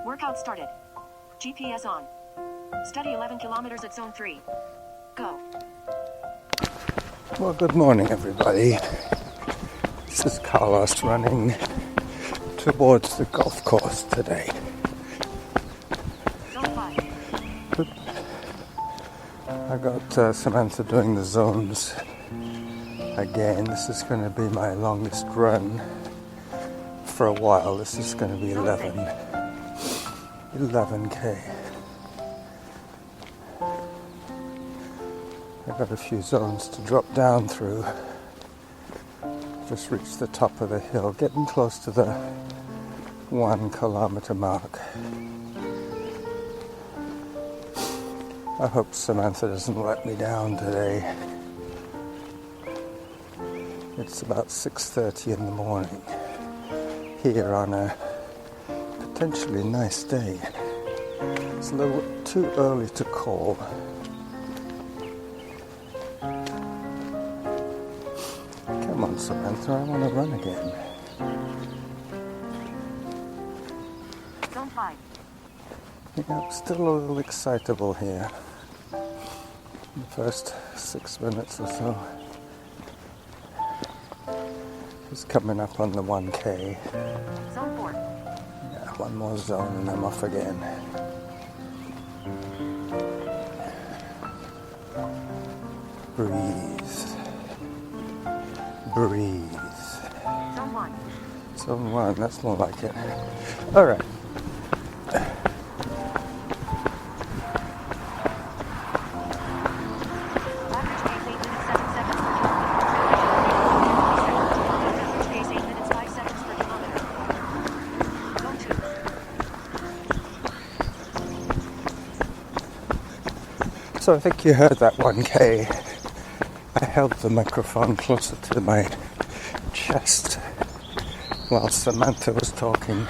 Workout started. GPS on. Steady 11 kilometers at zone 3. Go. Well, good morning, everybody. This is Carlos running towards the golf course today. Zone 5. I got Samantha doing the zones again. This is going to be my longest run for a while. This is going to be 11k. I've got a few zones to drop down through. Just reached the top of the hill, getting close to the 1 kilometer mark. I hope Samantha doesn't let me down today. It's about 6:30 in the morning here on a potentially nice day. It's a little too early to call. Come on, Samantha, I want to run again. Zone 5. Yeah, I'm still a little excitable here. The first 6 minutes or so. Just coming up on the 1k. Zone 4. Yeah, one more zone and I'm off again. Breathe. Zone 1. Zone 1, that's more like it. Alright. So I think you heard that 1k. I held the microphone closer to my chest while Samantha was talking.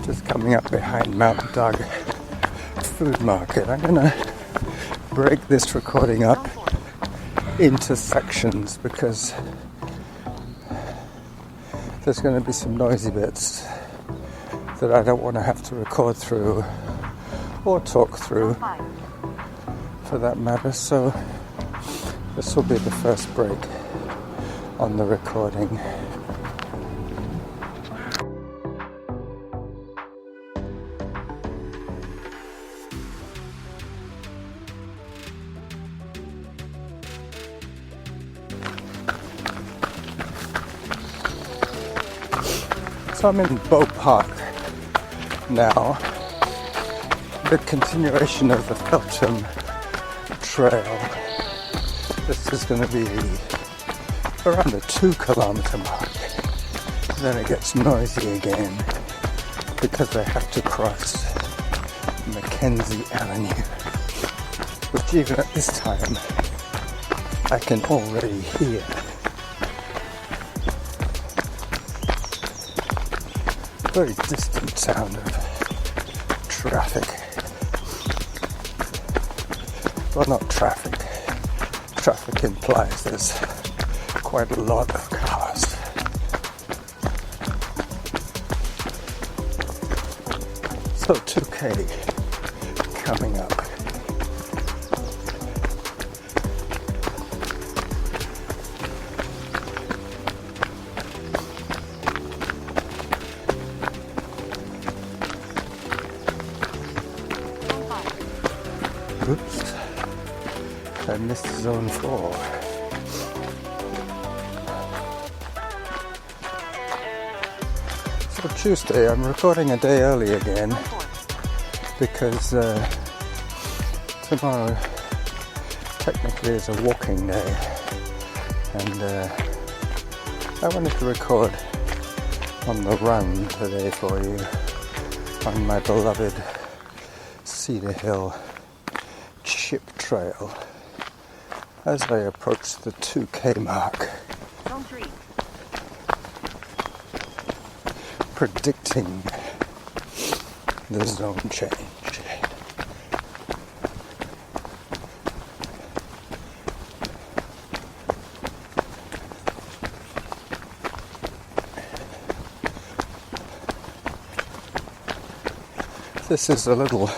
Just coming up behind Mount Doug Food Market. I'm going to break this recording up into sections because there's going to be some noisy bits that I don't want to have to record through or talk through for that matter, so this will be the first break on the recording. So I'm in Boat Park now, the continuation of the Feltham Trail. This is going to be around the 2 kilometer mark. Then it gets noisy again because I have to cross Mackenzie Avenue, which even at this time I can already hear. Very distant sound of traffic. Well, not traffic. Traffic implies there's quite a lot of cars. So 2k coming up. Oops, I missed zone 4. So Tuesday, I'm recording a day early again because tomorrow technically is a walking day, and I wanted to record on the run today for you on my beloved Cedar Hill Chip Trail as I approach the 2k mark. Zone 3. Predicting the zone change. This is a little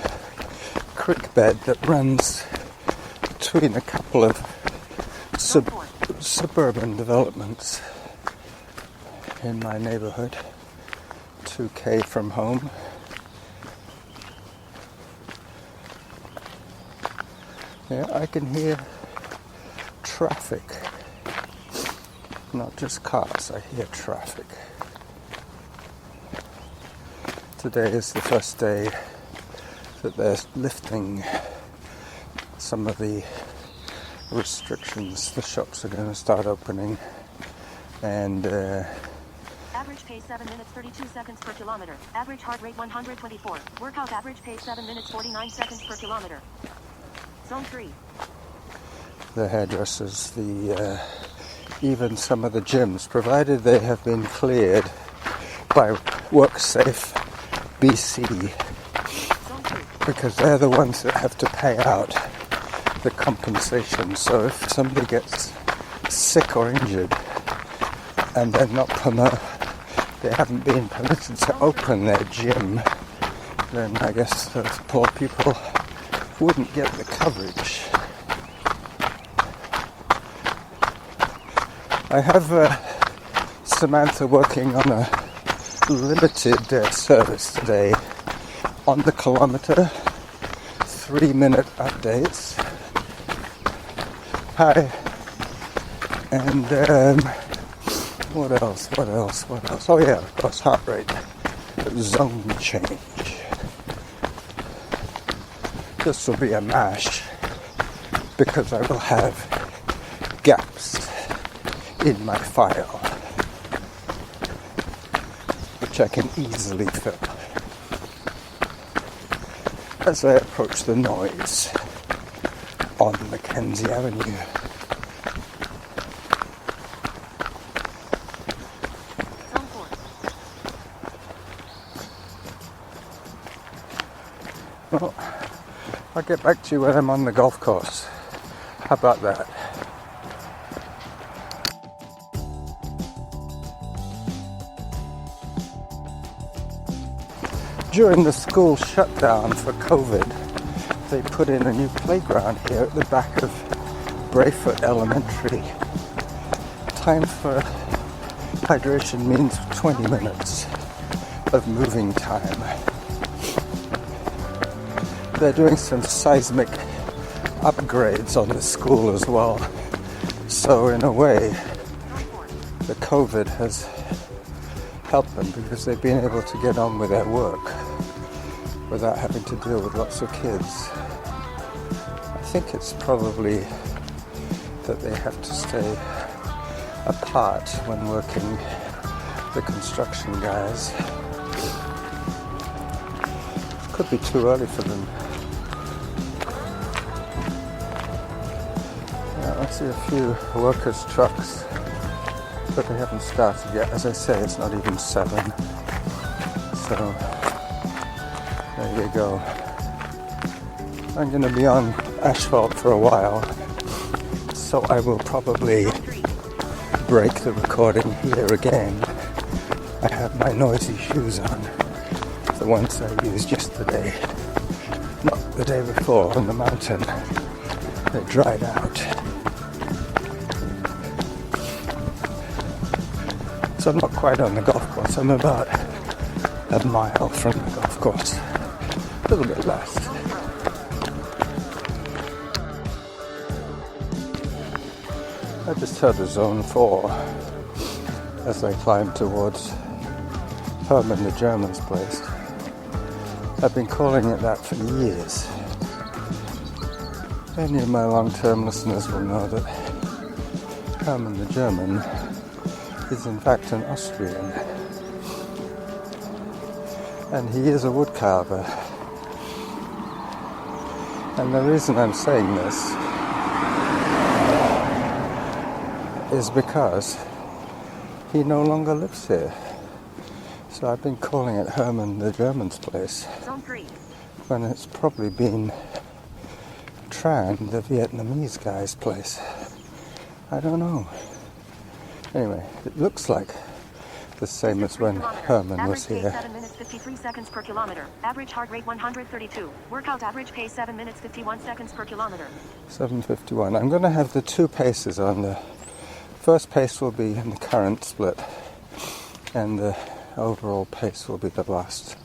creek bed that runs between a couple of suburban developments in my neighborhood, 2K from home. Yeah, I can hear traffic, not just cars, I hear traffic. Today is the first day that they're lifting some of the restrictions. The shops are going to start opening, and average pace 7 minutes 32 seconds per kilometer. Average heart rate 124. Workout average pace 7 minutes 49 seconds per kilometer. Zone 3. The hairdressers, even some of the gyms, provided they have been cleared by WorkSafe BC, because they're the ones that have to pay out the compensation. So if somebody gets sick or injured and they're not they haven't been permitted to open their gym, then I guess those poor people wouldn't get the coverage. I have Samantha working on a limited service today on the kilometer, 3-minute updates. Hi. And what else? Oh yeah, of course, heart rate, zone change. This will be a mash because I will have gaps in my file, which I can easily fill as I approach the noise on Mackenzie Avenue. Well, I'll get back to you when I'm on the golf course. How about that? During the school shutdown for COVID, they put in a new playground here at the back of Brayfoot Elementary. Time for hydration means 20 minutes of moving time. They're doing some seismic upgrades on the school as well. So in a way, the COVID has helped them because they've been able to get on with their work without having to deal with lots of kids. I think it's probably that they have to stay apart when working, the construction guys. Could be too early for them. Yeah, I see a few workers' trucks, but they haven't started yet. As I say, it's not even 7. So there you go. I'm going to be on asphalt for a while, so I will probably break the recording here again. I have my noisy shoes on, the ones I used yesterday, not the day before on the mountain. They dried out. So I'm not quite on the golf course. I'm about a mile from the golf course. A little bit less. I just heard a zone 4 as I climbed towards Herman the German's place. I've been calling it that for years. Many of my long-term listeners will know that Herman the German is in fact an Austrian. And he is a woodcarver. And the reason I'm saying this is because he no longer lives here. So I've been calling it Herman the German's place. Zone 3. When it's probably been Tran, the Vietnamese guy's place. I don't know. Anyway, it looks like the same as when kilometer. Herman was Average pace here. 7 minutes 53 seconds per kilometer. Average heart rate 132. Workout average pace 7 minutes 51 seconds per kilometer. 7:51. I'm going to have the two paces on. The first pace will be in the current split, and the overall pace will be the last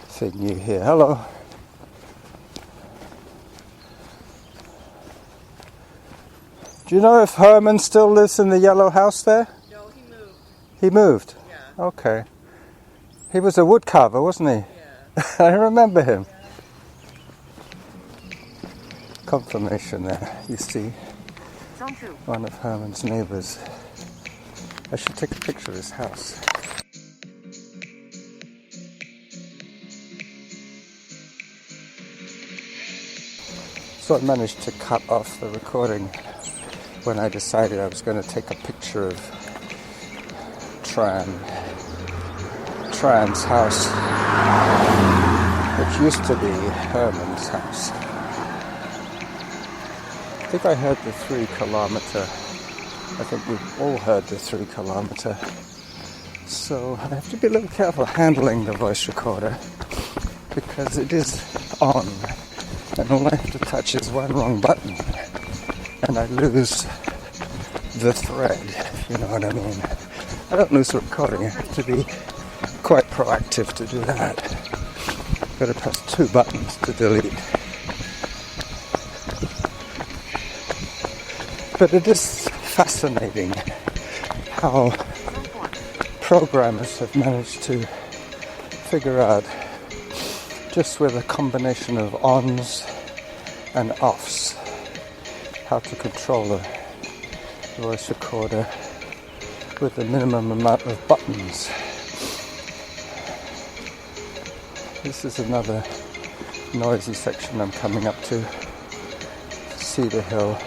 thing you hear. Hello. Do you know if Herman still lives in the yellow house there? No, he moved. He moved? Yeah. Okay. He was a woodcarver, wasn't he? Yeah. I remember him. Confirmation there. You see Zone 2. one of Herman's neighbours. I should take a picture of his house. So I managed to cut off the recording when I decided I was going to take a picture of Tran's house, which used to be Herman's house. I think I heard the 3 kilometer. I think we've all heard the 3 kilometer. So I have to be a little careful handling the voice recorder because it is on. And all I have to touch is one wrong button and I lose the thread, if you know what I mean. I don't lose the recording, I have to be quite proactive to do that. Got to press 2 buttons to delete. But it is fascinating how programmers have managed to figure out, just with a combination of ons and offs, how to control a voice recorder with the minimum amount of buttons. This is another noisy section I'm coming up to. Cedar Hill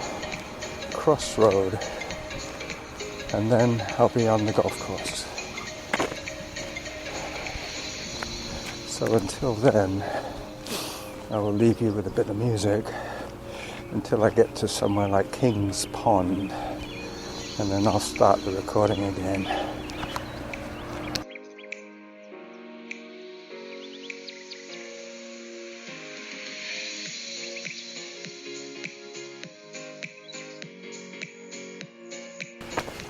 Crossroad, and then I'll be on the golf course. So until then, I will leave you with a bit of music until I get to somewhere like King's Pond, and then I'll start the recording again.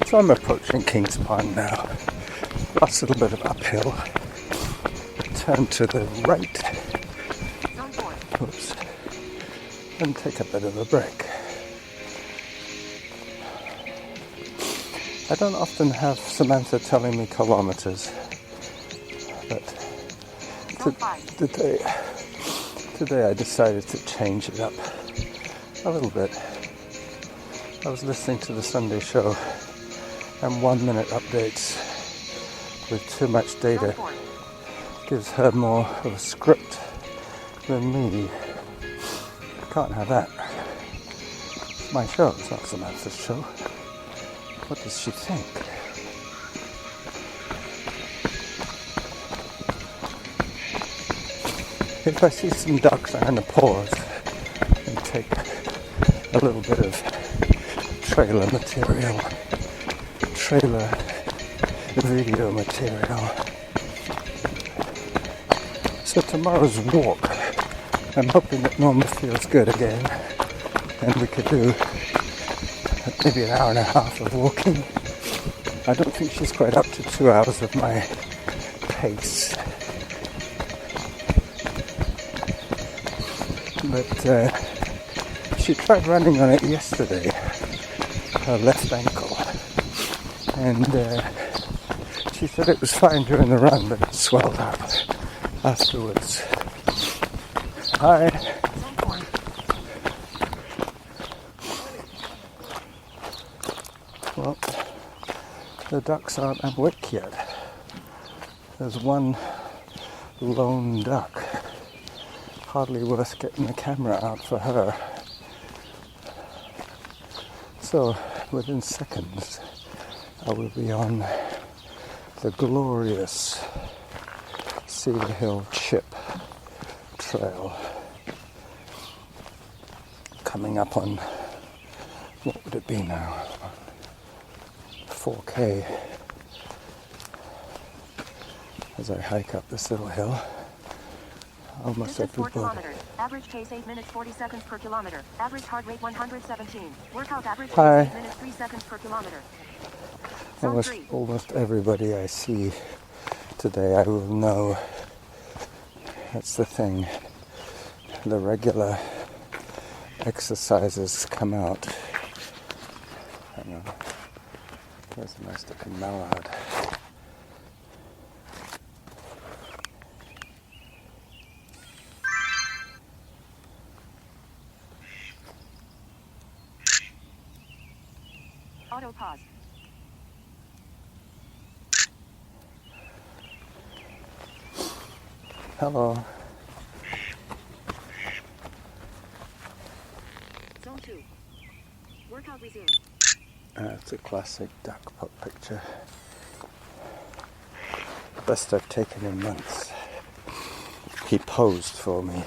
So I'm approaching King's Pond now. Last little bit of uphill. Turn to the right. Oops. And take a bit of a break. I don't often have Samantha telling me kilometers, but today I decided to change it up a little bit. I was listening to the Sunday show, and 1 minute updates with too much data gives her more of a script than me. Can't have that. It's my show, it's not Samantha's show. What does she think? If I see some ducks, I'm going to pause and take a little bit of trailer material, trailer video material. So tomorrow's walk, I'm hoping that Norma feels good again and we could do maybe an hour and a half of walking. I don't think she's quite up to 2 hours of my pace. But she tried running on it yesterday, her left ankle, and she said it was fine during the run, but it swelled up afterwards. Hi. Well, the ducks aren't awake yet. There's one lone duck. Hardly worth getting the camera out for her. So, within seconds, I will be on the glorious Cedar Hill Chip Trail. Coming up on, what would it be now? 4K. as I hike up this little hill. Almost Distance 4 everybody. kilometers. Average pace 8 minutes 40 seconds per kilometer. Average heart rate 117. Workout average pace Hi. 8 minutes 3 seconds per kilometer. Zone 3. Almost everybody I see today I will know. That's the thing. The regular exercises come out. Hang on. There's a nice looking mallard. Auto pause. Hello. Zone 2. Workout resumed. It's a classic duck pup picture. Best I've taken in months. He posed for me.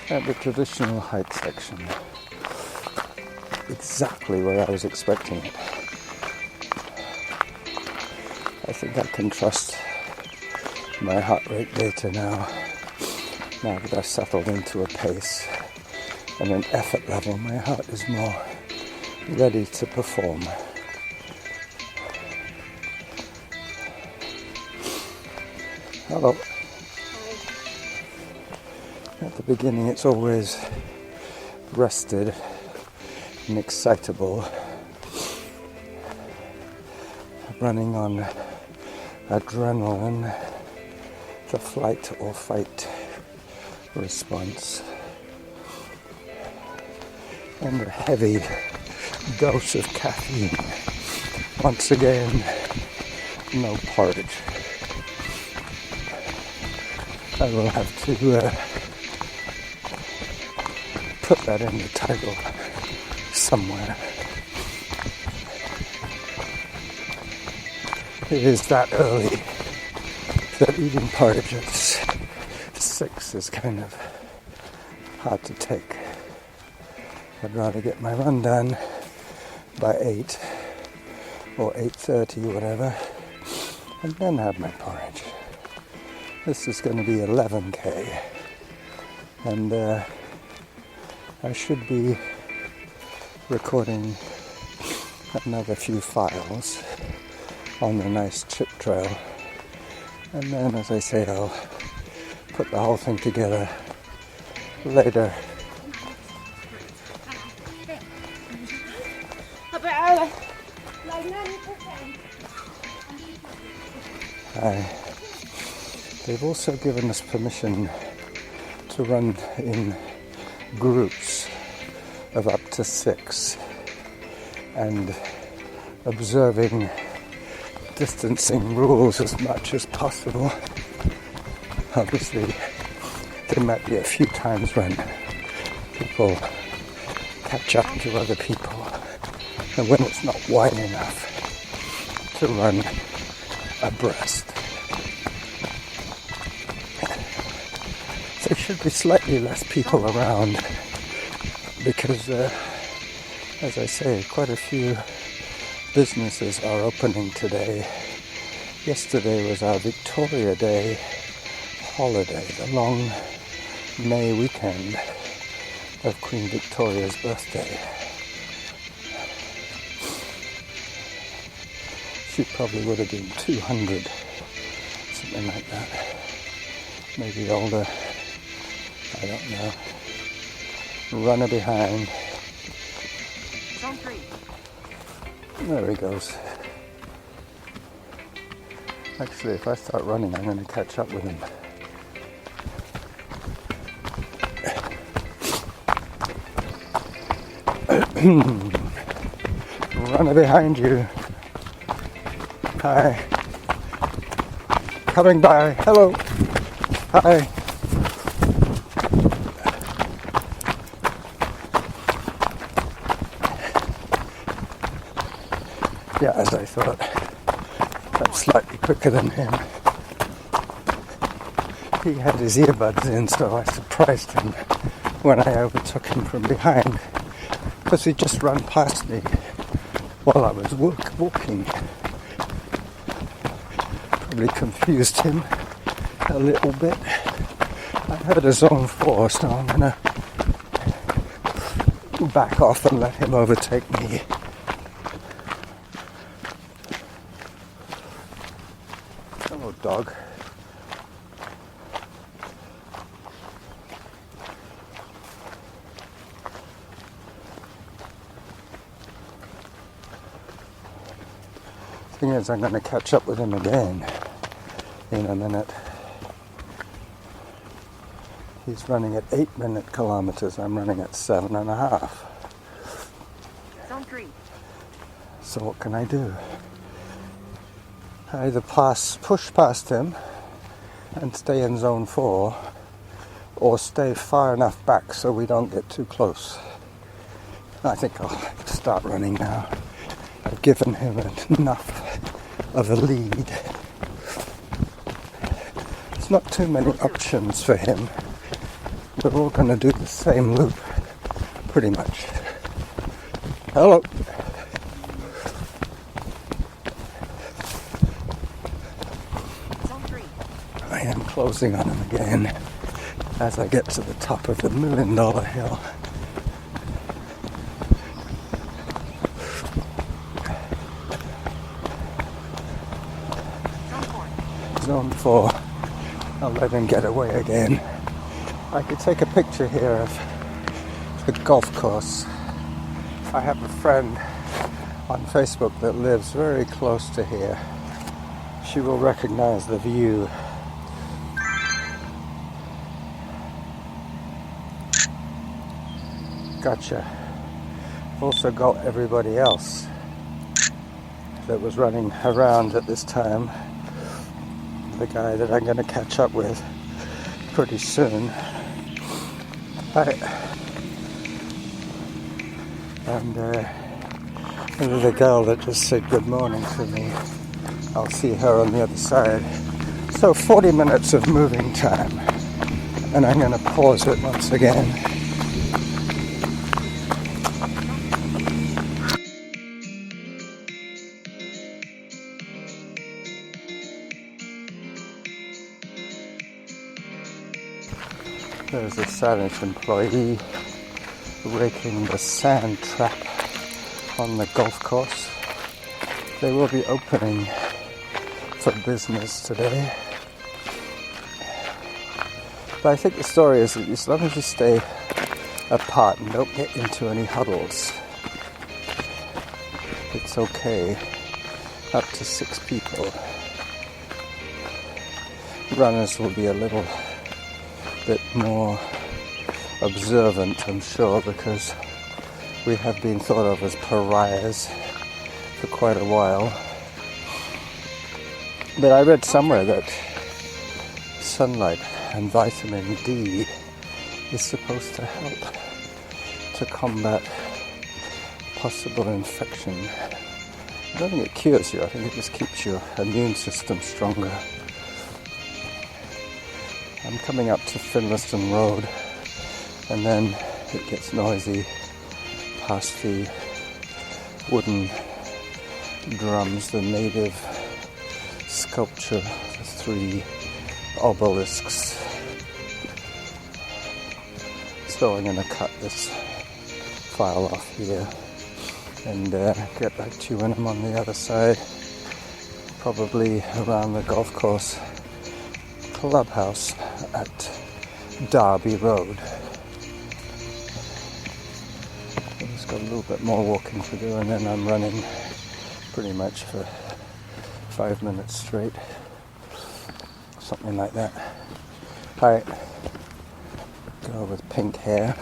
At the traditional hike section. Exactly where I was expecting it. I think I can trust my heart rate data now that I've settled into a pace and an effort level. My heart is more ready to perform. Hello. At the beginning it's always rested and excitable, running on adrenaline, the flight or fight response, and a heavy dose of caffeine. Once again, no porridge. I will have to put that in the title somewhere. It is that early that eating porridge at 6 is kind of hard to take. I'd rather get my run done by 8 or 8:30, whatever, and then have my porridge. This is going to be 11k, and I should be recording another few files on the nice chip trail, and then, as I say, I'll put the whole thing together later. They've also given us permission to run in groups of up to 6 and observing distancing rules as much as possible. Obviously, there might be a few times when people catch up to other people and when it's not wide enough to run abreast. There should be slightly less people around because, as I say, quite a few businesses are opening today. Yesterday was our Victoria Day holiday, the long May weekend of Queen Victoria's birthday. She probably would have been 200, something like that. Maybe older. I don't know. Runner behind. Zone 3. There he goes. Actually, if I start running, I'm going to catch up with him. Runner behind you. Hi. Coming by. Hello. Hi. Yeah, as I thought. I'm slightly quicker than him. He had his earbuds in, so I surprised him when I overtook him from behind, because he just ran past me while I was walking. Probably confused him a little bit. I heard a zone 4, so I'm gonna back off and let him overtake me. Hello, dog. Thing is, I'm going to catch up with him again in a minute. He's running at 8-minute kilometers. I'm running at 7.5. Zone 3. So what can I do? I either push past him and stay in zone 4, or stay far enough back so we don't get too close. I think I'll start running now. I've given him enough of a lead. It's not too many options for him. We're all going to do the same loop, pretty much. Hello. Zone 3. I am closing on him again as I get to the top of the $1 million hill. Zone 4. I'll let him get away again. I could take a picture here of the golf course. I have a friend on Facebook that lives very close to here. She will recognize the view. Gotcha. I've also got everybody else that was running around at this time. The guy that I'm going to catch up with pretty soon. And the girl that just said good morning to me, I'll see her on the other side. So 40 minutes of moving time, and I'm going to pause it once again. There's a savage employee raking the sand trap on the golf course. They will be opening for business today. But I think the story is that as long as you stay apart and don't get into any huddles, it's okay. Up to 6 people. Runners will be a little bit more observant, I'm sure, because we have been thought of as pariahs for quite a while. But I read somewhere that sunlight and vitamin D is supposed to help to combat possible infection. I don't think it cures you, I think it just keeps your immune system stronger. I'm coming up to Finlayson Road, and then it gets noisy past the wooden drums, the native sculpture, the 3 obelisks. So I'm going to cut this file off here and get back to you when I'm on the other side, probably around the golf course clubhouse at Derby Road. I've just got a little bit more walking to do, and then I'm running pretty much for 5 minutes straight, something like that. Alright, girl with pink hair.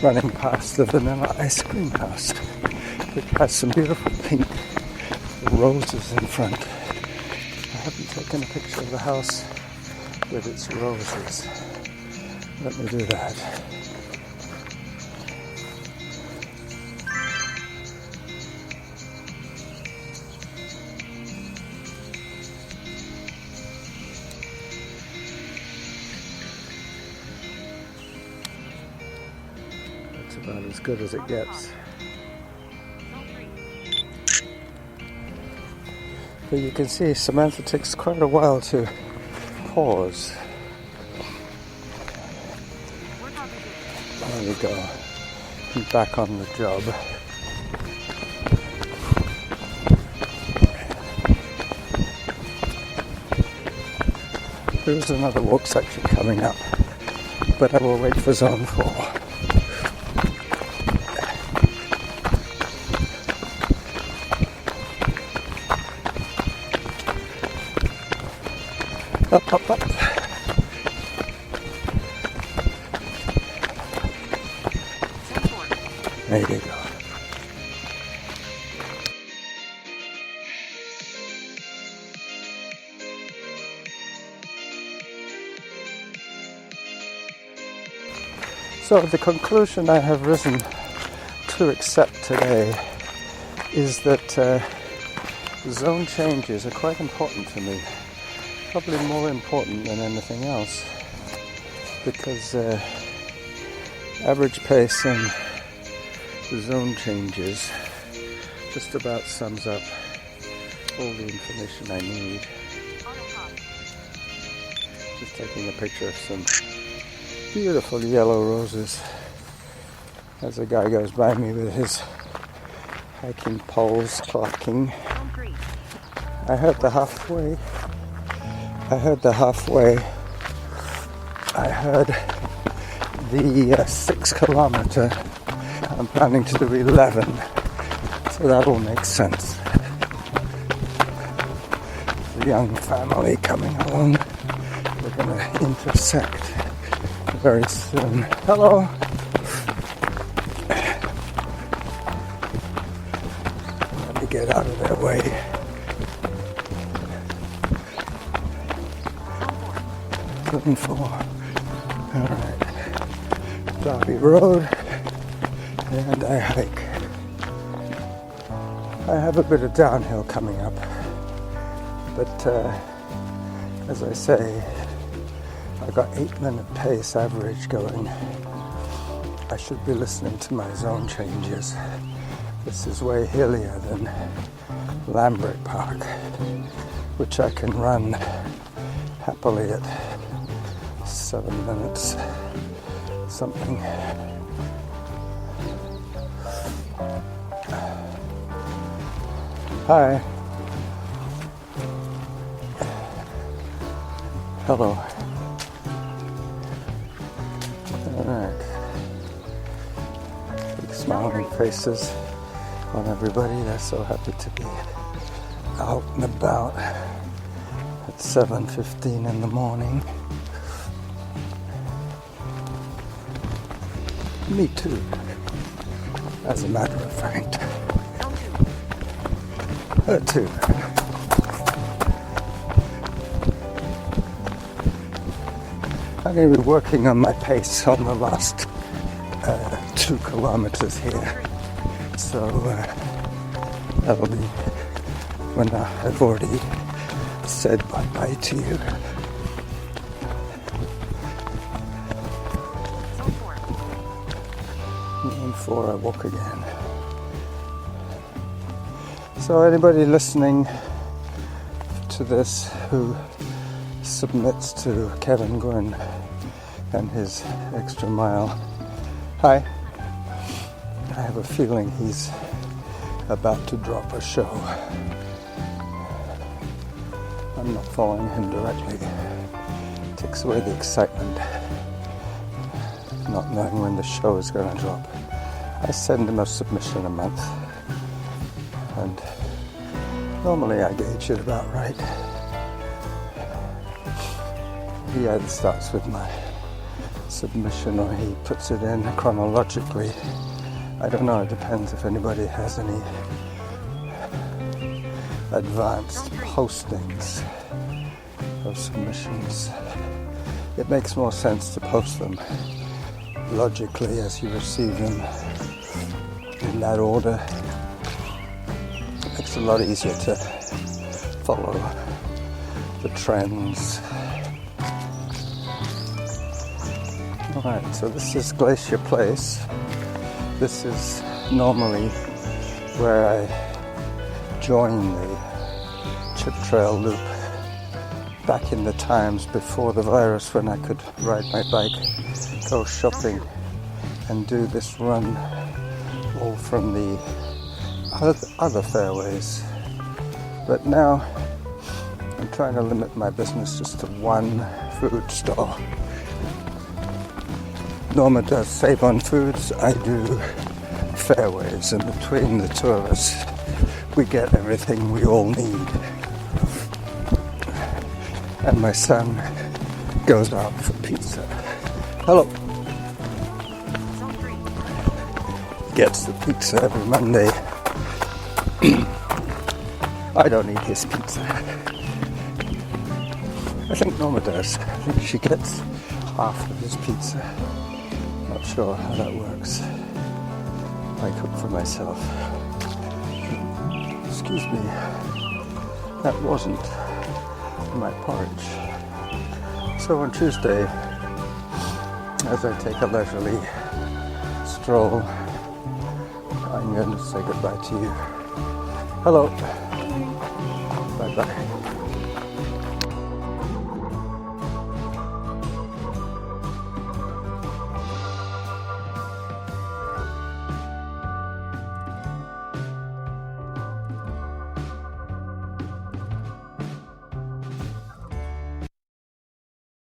Running past the vanilla ice cream house, which has some beautiful pink roses in front. haven't taken a picture of the house with its roses. Let me do that. That's about as good as it gets. But you can see Samantha takes quite a while to pause. There we go. I'm back on the job. There's another walk section coming up, but I will wait for zone 4. Up, up, up. There you go. So the conclusion I have risen to accept today is that zone changes are quite important to me. Probably more important than anything else, because average pace and zone changes just about sums up all the information I need. Just taking a picture of some beautiful yellow roses as a guy goes by me with his hiking poles clocking. I heard the halfway. I heard the 6 kilometer. I'm planning to do 11, so that all makes sense. The young family coming along. We're going to intersect very soon. Hello. Let me get out of their way. Looking for. Alright. Derby Road. And I hike. I have a bit of downhill coming up. But as I say, I got 8-minute pace average going. I should be listening to my zone changes. This is way hillier than Lambert Park, which I can run happily at 7 minutes something. Hi. Hello. Alright. Big smiling faces on everybody. They're so happy to be out and about at 7:15 in the morning. Me too, as a matter of fact. Her too. I'm going to be working on my pace on the last 2 kilometers here. So that'll be when I've already said bye-bye to you. Before I walk again. So anybody listening to this who submits to Kevin Gwynn and his extra mile, hi. I have a feeling he's about to drop a show. I'm not following him directly. It takes away the excitement, not knowing when the show is going to drop. I send him a submission a month, and normally I gauge it about right. He either starts with my submission or he puts it in chronologically. I don't know, it depends if anybody has any advanced postings of submissions. It makes more sense to post them logically as you receive them in that order. It makes it a lot easier to follow the trends. Alright, so this is Glacier Place. This is normally where I join the Chip Trail Loop back in the times before the virus, when I could ride my bike, go shopping and do this run all from the other fairways. But now I'm trying to limit my business just to one food store. Norma does Save on Foods, I do fairways, and between the two of us we get everything we all need. And my son goes out for pizza. Hello. Gets the pizza every Monday. I don't eat his pizza. I think Norma does. I think she gets half of his pizza. Not sure how that works. I cook for myself. Excuse me. That wasn't my porridge. So on Tuesday, as I take a leisurely stroll, I'm going to say goodbye to you. Hello. Bye-bye.